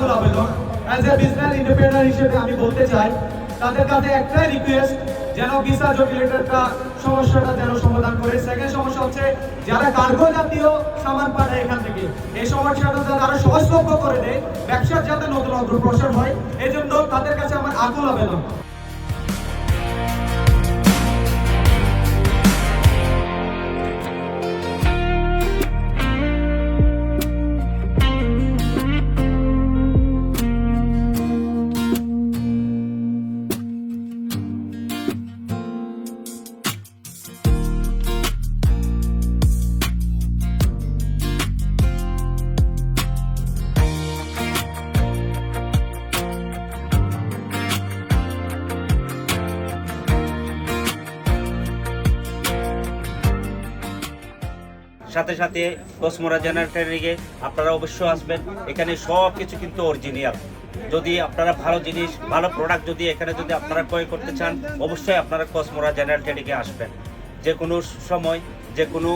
আকুল আবেদন। As a business entrepreneur হিসেবে আমি বলতে চাই তাদের কাছে একটাই রিকোয়েস্ট, যেন ভিসা জটিলতাটা সমস্যাটা যেন সমাধান করে। সেকেন্ড সমস্যা হচ্ছে যারা কার্গো জাতীয় সামান পাঠায় এখান থেকে, এই সমস্যাটা তারা সহজলভ্য করে দেয়, ব্যবসার যাতে নতুন অগ্রসর হয়, এই জন্য তাদের কাছে আমার আকুল আবেদন। সাথে সাথে কসমোরা জেনারেটরিংয়ে আপনারা অবশ্যই আসবেন। এখানে সব কিছু কিন্তু অরিজিনাল। যদি আপনারা ভালো জিনিস, ভালো প্রোডাক্ট যদি এখানে যদি আপনারা ক্রয় করতে চান, অবশ্যই আপনারা কসমোরা জেনারেটরিংয়ে আসবেন। যে কোনো সময়, যে কোনো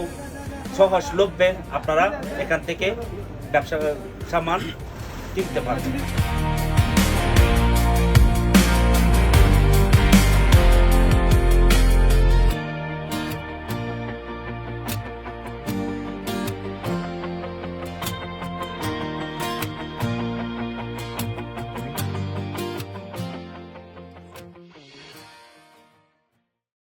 সহজলভ্যে আপনারা এখান থেকে ব্যবসা সামান কিনতে পারবেন।